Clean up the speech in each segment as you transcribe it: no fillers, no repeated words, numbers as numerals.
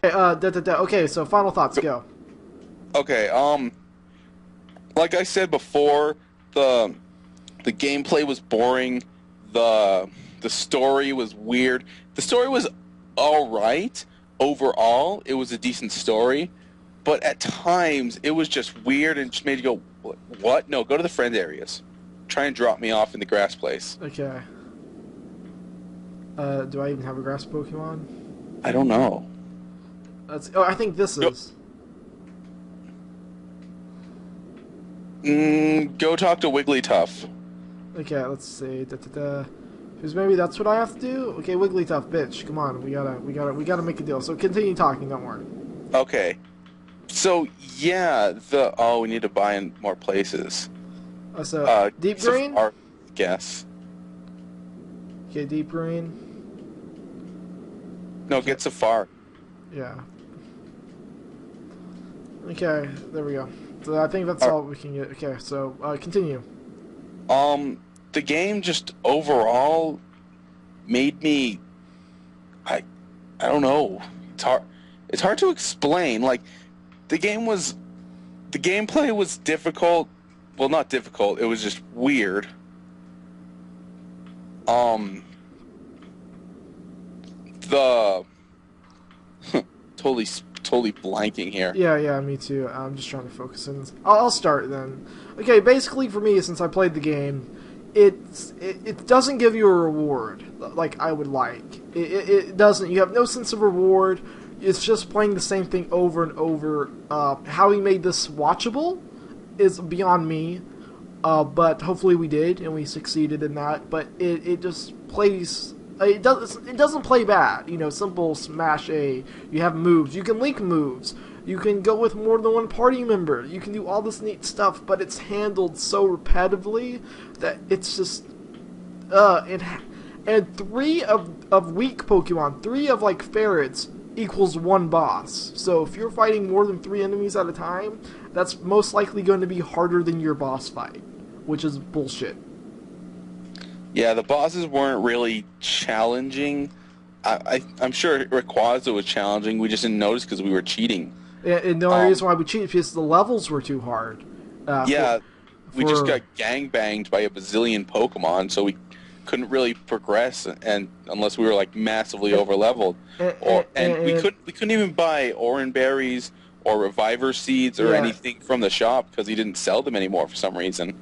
Okay, so final thoughts, go. Okay, like I said before, the the gameplay was boring. The the story was weird. The story was all right overall. It was a decent story, but at times it was just weird and just made you go, "What? No, go to the friend areas. Try and drop me off in the grass place." Okay. Do I even have a grass Pokemon? I don't know. Oh, I think this Go, is. go talk to Wigglytuff. Okay, let's see. Because maybe that's what I have to do. Okay, Wigglytuff, bitch, come on, we gotta make a deal. So continue talking. Don't worry. Okay. So yeah, we need to buy in more places. Deep So green. far, guess. Okay, deep green. No, get Safari. Yeah. Okay, there we go. So I think that's Uh, all we can get. Okay, so continue. the game just overall made me, I, I don't know. It's hard to explain. Like, the gameplay was difficult. Well, not difficult. It was just weird. Um, the totally blanking here. Yeah, me too. I'm just trying to focus in. I'll start then. Okay, basically for me, since I played the game, it doesn't give you a reward like I would like. It doesn't. You have no sense of reward. It's just playing the same thing over and over. How he made this watchable is beyond me. But hopefully we did, and we succeeded in that. But it just plays. It doesn't play bad. You know, simple smash A. You have moves. You can link moves. You can go with more than one party member. You can do all this neat stuff, but it's handled so repetitively that it's just and three of weak Pokemon, three of like ferrets equals one boss. So if you're fighting more than three enemies at a time, that's most likely going to be harder than your boss fight, which is bullshit. Yeah, the bosses weren't really challenging. I'm sure Rayquaza was challenging. We just didn't notice because we were cheating. And the only Um, reason why we cheated is because the levels were too hard. yeah, we just For got gangbanged by a bazillion Pokemon, so we couldn't really progress, and unless we were like massively over leveled, and we couldn't even buy Oran berries or Reviver seeds or yeah, anything from the shop because he didn't sell them anymore for some reason.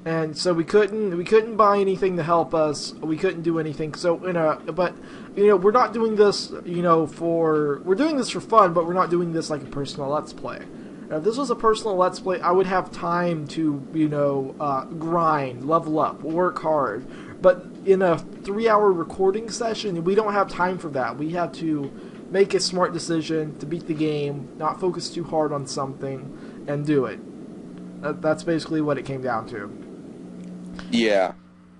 and so we couldn't buy anything to help us. We couldn't do anything. So but we're not doing this we're doing this for fun, but we're not doing this like a personal let's play. Now, if this was a personal let's play, I would have time to grind, level up, work hard. But in a 3-hour recording session, we don't have time for that. We have to make a smart decision to beat the game, not focus too hard on something, and do it. That's basically what it came down to. Yeah,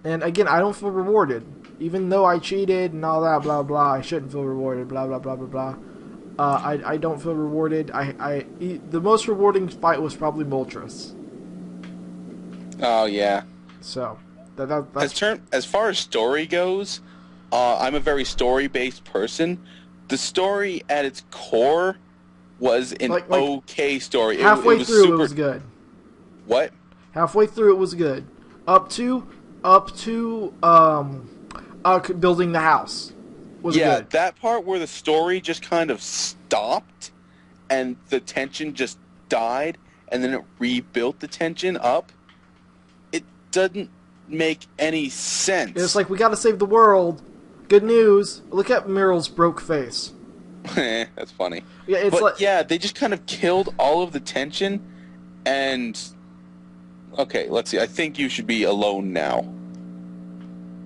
And again, I don't feel rewarded. Even though I cheated and all that, blah, blah, I shouldn't feel rewarded, blah, blah, blah, blah, blah. I don't feel rewarded. The most rewarding fight was probably Moltres. oh yeah. So, that's... As far as story goes, I'm a very story-based person. The story at its core was an like okay story. halfway it was through, super. it was good. What? Halfway through, it was good. Up to building the house was Yeah, good. that part where the story just kind of stopped and the tension just died, and then it rebuilt the tension up. It doesn't make any sense. It's like, we gotta save the world. Good news. Look at Muriel's broke face. That's funny. Yeah, it's But like... yeah, they just kind of killed all of the tension, and okay, let's see. I think you should be alone now.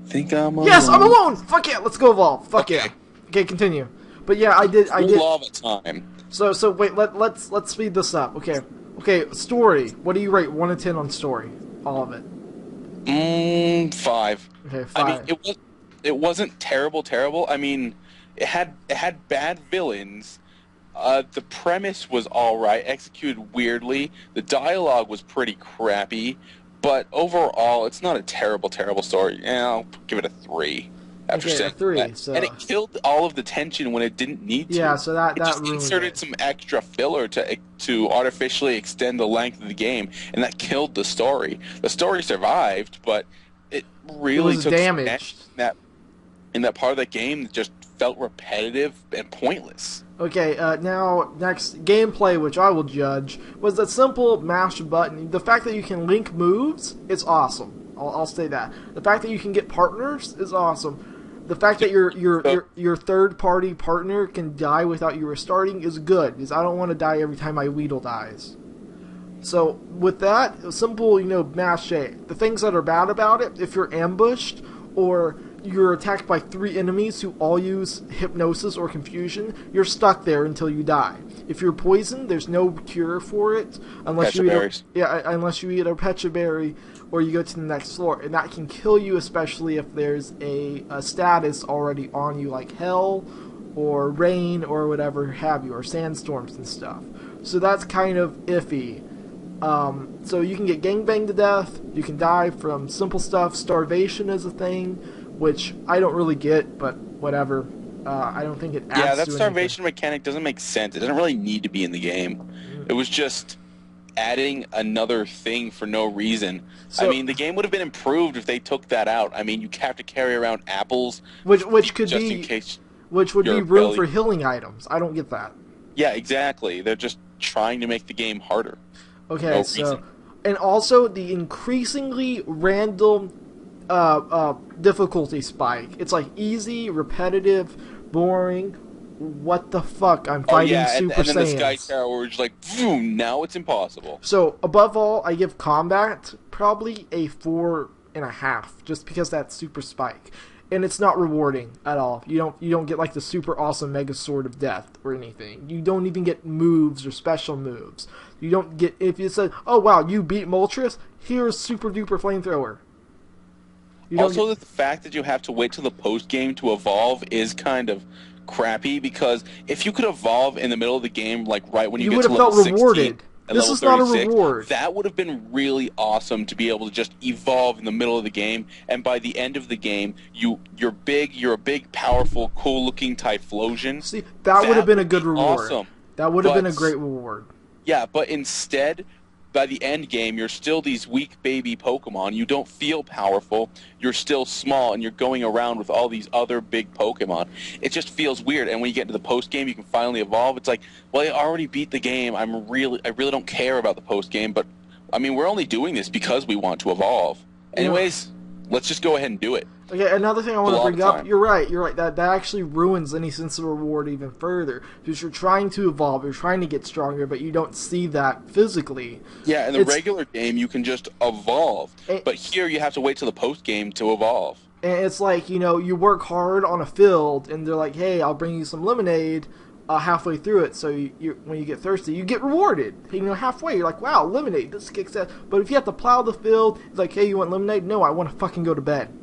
Think I'm alone. Yes, I'm alone! Fuck yeah, let's go evolve. Fuck Okay. yeah. Okay, continue. But yeah, I did... Lava time. So wait, let's speed this up. Okay, story. What do you rate 1 to 10 on story? All of it. 5. Okay, 5. I mean, it wasn't terrible. I mean, it had bad villains. The premise was all right, executed weirdly. The dialogue was pretty crappy, but overall, it's not a terrible story. Yeah, I'll give it a 3. after Okay, a saying 3. that. So And it killed all of the tension when it didn't need to. yeah, so that it just ruined inserted it. some extra filler to artificially extend the length of the game, and that killed the story. The story survived, but it really It was took some damaged. in that part of the game that just felt repetitive and pointless. Okay, now, next, gameplay, which I will judge, was the simple mash button. The fact that you can link moves is awesome. I'll say that. The fact that you can get partners is awesome. The fact that your third-party partner can die without you restarting is good, because I don't want to die every time my Weedle dies. So, with that, simple, mash A. The things that are bad about it, if you're ambushed, or you're attacked by 3 enemies who all use hypnosis or confusion, you're stuck there until you die. If you're poisoned, there's no cure for it unless you eat a pecha berry or you go to the next floor, and that can kill you, especially if there's a status already on you, like hell or rain or whatever have you, or sandstorms and stuff. So that's kind of iffy. So you can get gangbanged to death, you can die from simple stuff. Starvation is a thing, which I don't really get, but whatever. I don't think it adds Yeah, that to starvation mechanic doesn't make sense. It doesn't really need to be in the game. It was just adding another thing for no reason. So, I mean, the game would have been improved if they took that out. I mean, you have to carry around apples, which could just be in case. which would be your room belly- for healing items. I don't get that. Yeah, exactly. They're just trying to make the game harder. Okay, No so reason. and also the increasingly random difficulty spike. It's like easy, repetitive, boring. What the fuck? I'm fighting Super and then the Saiyans. Sky Tower where it's like, boom, now it's impossible. So above all, I give combat probably a 4.5, just because that's super spike, and it's not rewarding at all. You don't get like the super awesome Mega Sword of Death or anything. You don't even get moves or special moves. You don't get, if you said, oh wow, you beat Moltres, here's super duper flamethrower. Also, the fact that you have to wait till the post game to evolve is kind of crappy, because if you could evolve in the middle of the game, like right when you get to level 16 rewarded. and This level is not a 36, reward. that would have been really awesome to be able to just evolve in the middle of the game, and by the end of the game, you're a big, powerful, cool-looking Typhlosion. See, that would have been a good reward. Awesome. That would have been a great reward. Yeah, but instead, by the end game, you're still these weak baby Pokemon. You don't feel powerful. You're still small, and you're going around with all these other big Pokemon. It just feels weird. And when you get into the post game, you can finally evolve. It's like, well, I already beat the game. I really don't care about the post game. But I mean, we're only doing this because we want to evolve. Anyways, let's just go ahead and do it. Okay, another thing I want to bring up, time. you're right, that actually ruins any sense of reward even further, because you're trying to evolve, you're trying to get stronger, but you don't see that physically. Yeah, in the regular game, you can just evolve, but here you have to wait till the post game to evolve. And it's like, you work hard on a field, and they're like, hey, I'll bring you some lemonade halfway through it, so when you get thirsty, you get rewarded. Halfway, you're like, wow, lemonade, this kicks ass. But if you have to plow the field, it's like, hey, you want lemonade? No, I want to fucking go to bed.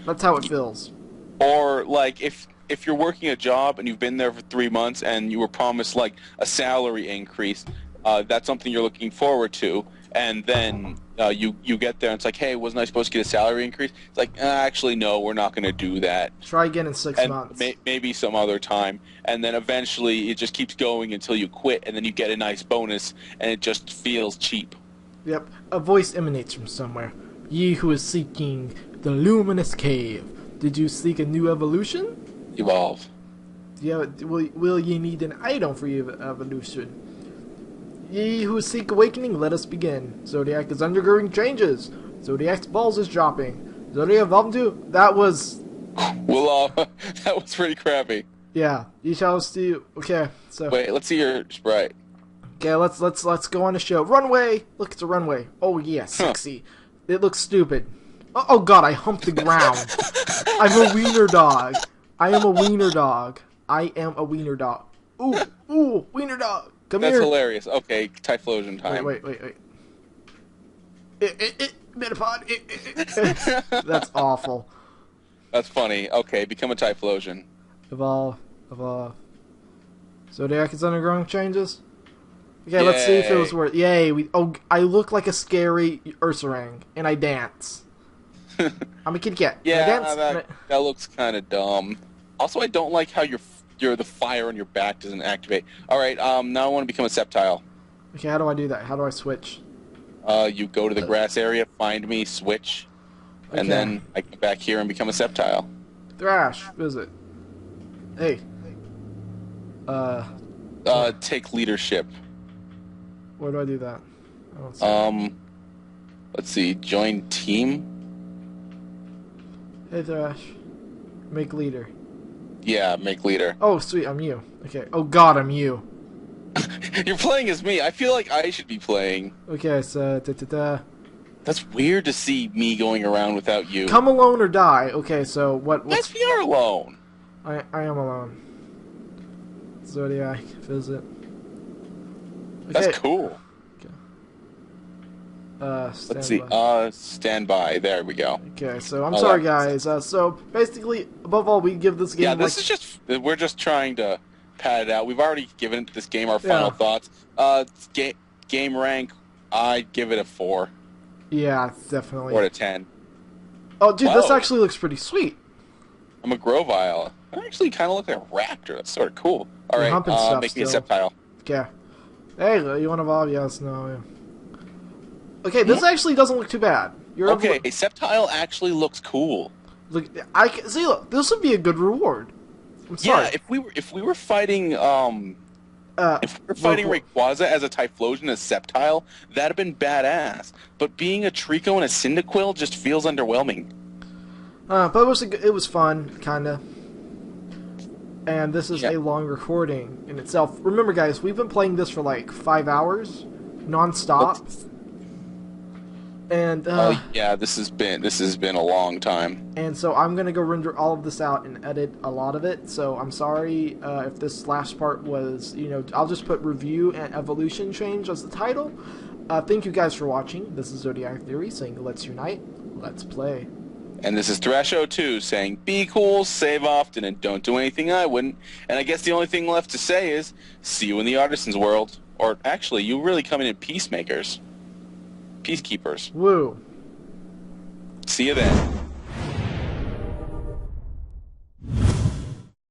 That's how it feels. Or like if you're working a job and you've been there for 3 months and you were promised like a salary increase, that's something you're looking forward to, and then you get there and it's like, hey, wasn't I supposed to get a salary increase? It's like, actually, no, we're not going to do that. Try again in 6 months. Maybe some other time. And then eventually it just keeps going until you quit, and then you get a nice bonus, and it just feels cheap. Yep, a voice emanates from somewhere. Ye who is seeking the luminous cave, did you seek a new evolution? Evolve. Yeah, will ye need an item for your evolution? Ye who seek awakening, let us begin. Zodiac is undergoing changes. Zodiac's balls is dropping. Zodiac evolved to... That was... Well, that was pretty crappy. Yeah, you shall see... Okay, so... Wait, let's see your sprite. Okay, let's go on the show. Runway! Look, it's a runway. Oh yeah, sexy. It looks stupid. Oh god, I humped the ground. I'm a wiener dog. I am a wiener dog. I am a wiener dog. Ooh, wiener dog. Come here. That's hilarious. Okay, Typhlosion time. Wait. Metapod. That's awful. That's funny. Okay, become a Typhlosion. Evolve. Zodiac is undergoing changes? Okay, let's see if it was worth... Yay, I look like a scary Ursaring, and I dance. I'm a kitty cat. Yeah, Dance? that looks kind of dumb. Also, I don't like how the fire on your back doesn't activate. All right, now I want to become a Sceptile. Okay, how do I do that? How do I switch? You go to the grass area, find me, switch, and then I come back here and become a Sceptile. Thrash, visit. Hey. Take leadership. Where do I do that? I don't see Let's see. Join team. Hey, Thrash. Make leader. Yeah, make leader. Oh, sweet, I'm you. Okay. Oh, God, I'm you. You're playing as me. I feel like I should be playing. Okay, so... That's weird to see me going around without you. Come alone or die. Okay, so what... Yes, we are alone. I am alone. Zodiac, visit. Okay. That's cool. Let's see. Stand by. There we go. Okay, so I'm sorry, guys. So basically, above all, we give this game. Yeah, this is just. We're just trying to pad it out. We've already given this game our final thoughts. Game rank, I'd give it a 4. Yeah, definitely. 4 to 10. Oh, dude, this actually looks pretty sweet. I'm a Grovile. I actually kind of look like a raptor. That's sort of cool. All right, make me a Sceptile. Okay. Hey, you want to evolve? Yes, no. Yeah. Okay, this actually doesn't look too bad. Okay, a Sceptile actually looks cool. Look, see. Look, this would be a good reward. I'm sorry. Yeah, if we were fighting Rayquaza as a Typhlosion, as Sceptile, that'd have been badass. But being a Trico and a Cyndaquil just feels underwhelming. But it was fun, kinda. And this is a long recording in itself. Remember, guys, we've been playing this for like 5 hours, non-stop. And yeah, this has been a long time. And so I'm gonna go render all of this out and edit a lot of it. So I'm sorry if this last part was, I'll just put review and evolution change as the title. Thank you guys for watching. This is Zodiac Theory saying let's unite, let's play. And this is thrasho2 saying be cool, save often, and don't do anything I wouldn't. And I guess the only thing left to say is see you in the Artisan's world. Or actually, you really come in Peacemakers. Peacekeepers. Woo. See you then.